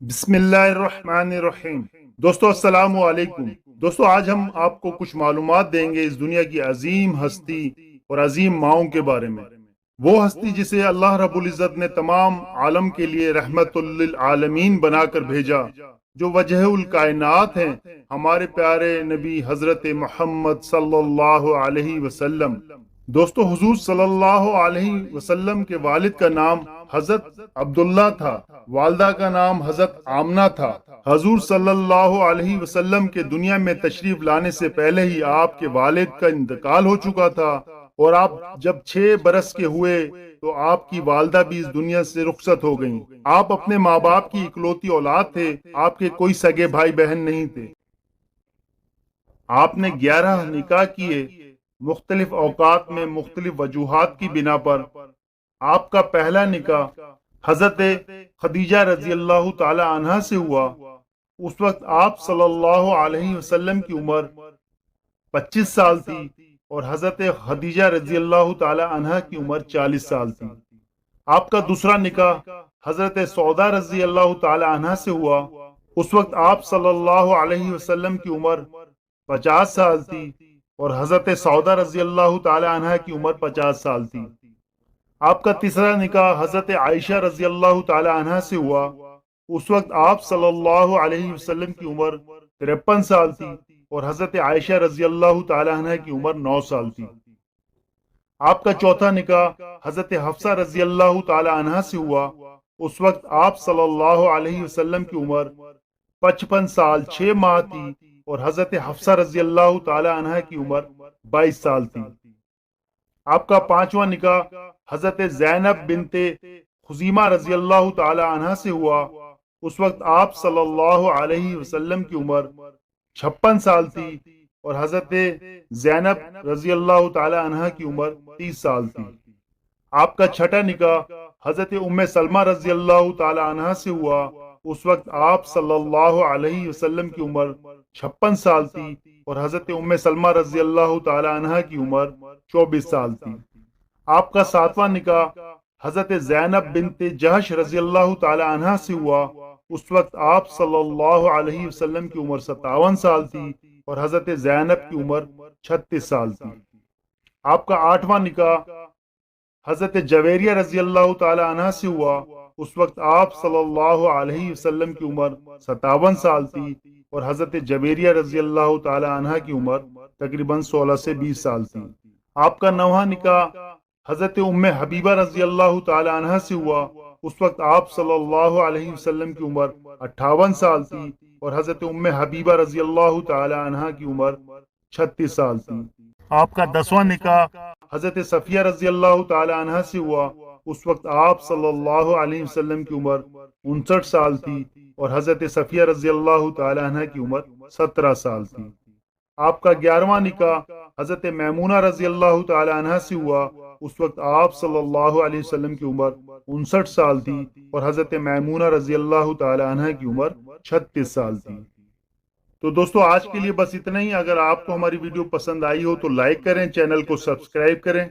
بسم اللہ الرحمن الرحیم۔ دوستو السلام علیکم۔ دوستو آج ہم آپ کو کچھ معلومات دیں گے اس دنیا کی عظیم ہستی اور عظیم ماؤں کے بارے میں۔ وہ ہستی جسے اللہ رب العزت نے تمام عالم کے لیے رحمت للعالمین بنا کر بھیجا، جو وجہ الکائنات ہیں، ہمارے پیارے نبی حضرت محمد صلی اللہ علیہ وسلم۔ دوستو حضور صلی اللہ علیہ وسلم کے والد کا نام حضرت عبداللہ تھا، والدہ کا نام حضرت آمنہ تھا۔ حضور صلی اللہ علیہ وسلم کے دنیا میں تشریف لانے سے پہلے ہی آپ کے والد کا انتقال ہو چکا تھا، اور آپ جب 6 برس کے ہوئے تو آپ کی والدہ بھی اس دنیا سے رخصت ہو گئیں۔ آپ اپنے ماں باپ کی اکلوتی اولاد تھے، آپ کے کوئی سگے بھائی بہن نہیں تھے۔ آپ نے 11 نکاح کیے، مختلف اوقات میں مختلف وجوہات کی بنا پر۔ آپ کا پہلا نکاح حضرت خدیجہ رضی اللہ تعالی عنہا سے ہوا۔ اس وقت آپ صلی اللہ علیہ وسلم کی عمر 25 سال تھی، اور حضرت خدیجہ رضی اللہ تعالی عنہا کی عمر 40 سال تھی۔ آپ کا دوسرا نکاح حضرت سودا رضی اللہ تعالی عنہا سے ہوا۔ اس وقت آپ صلی اللہ علیہ وسلم کی عمر 50 سال تھی، اور حضرت سودا رضی اللہ تعالی عنہا کی عمر 50 سال تھی۔ آپ کا تیسرا نکاح حضرت عائشہ رضی اللہ تعالی عنہا سے ہوا۔ اس وقت آپ صلی اللہ علیہ وسلم کی عمر 53 سال تھی، اور حضرت عائشہ رضی اللہ تعالی عنہا کی عمر 9 سال تھی۔ آپ کا چوتھا نکاح حضرت حفصہ رضی اللہ تعالی عنہا سے ہوا۔ اس وقت آپ صلی اللہ علیہ وسلم کی عمر 55 سال 6 ماہ تھی، اور حضرت حفصہ رضی اللہ تعالی عنہا کی عمر 22 سال تھی۔ آپ کا پانچواں نکاح حضرت زینب بنت خزیمہ رضی اللہ تعالی عنہا سے ہوا۔ اس وقت آپ صلی اللہ علیہ وسلم کی عمر 56 سال تھی، اور حضرت زینب رضی اللہ تعالی عنہا کی عمر 30 سال تھی۔ آپ کا چھٹا نکاح حضرت ام سلمہ رضی اللہ تعالی عنہا سے ہوا۔ اس وقت آپ صلی اللہ علیہ وسلم کی عمر 56 سال تھی، اور حضرت ام سلمہ رضی اللہ تعالی عنہا کی عمر 24 سال تھی۔ آپ کا ساتواں نکاح حضرت زینب بنت جہش رضی اللہ تعالی عنہا سے ہوا۔ اس وقت آپ صلی اللہ علیہ وسلم کی عمر 57 سال تھی، اور حضرت زینب کی عمر 36 سال تھی۔ آپ کا آٹھواں نکاح حضرت جویریہ رضی اللہ تعالی عنہا سے ہوا۔ اس وقت آپ صلی اللہ علیہ وسلم کی عمر 57 سال تھی، اور حضرت جویریہ رضی اللہ تعالی عنہا کی عمر تقریباً 16 سے 20 سال تھی۔ آپ کا نواں نکاح حضرت ام حبیبہ رضی اللہ تعالی عنہا سے ہوا۔ اس وقت آپ صلی اللہ علیہ وسلم کی عمر 58 سال تھی، اور حضرت ام حبیبہ رضی اللہ تعالی عنہا کی عمر 36 سال تھی۔ آپ کا 10واں نکاح حضرت صفیہ رضی اللہ تعالی عنہا سے ہوا۔ اس وقت آپ صلی اللہ علیہ وسلم کی عمر 59 سال تھی، اور حضرت صفیہ رضی اللہ تعالی عنہا کی عمر 17 سال تھی۔ آپ کا 11واں نکاح حضرت میمونہ رضی اللہ تعالی عنہا سے ہوا۔ اس وقت آپ صلی اللہ علیہ وسلم کی عمر 59 سال تھی، اور حضرت میمونہ رضی اللہ تعالی عنہا کی عمر 36 سال تھی۔ تو دوستو آج کے لیے بس اتنا ہی۔ اگر آپ کو ہماری ویڈیو پسند آئی ہو تو لائک کریں، چینل کو سبسکرائب کریں۔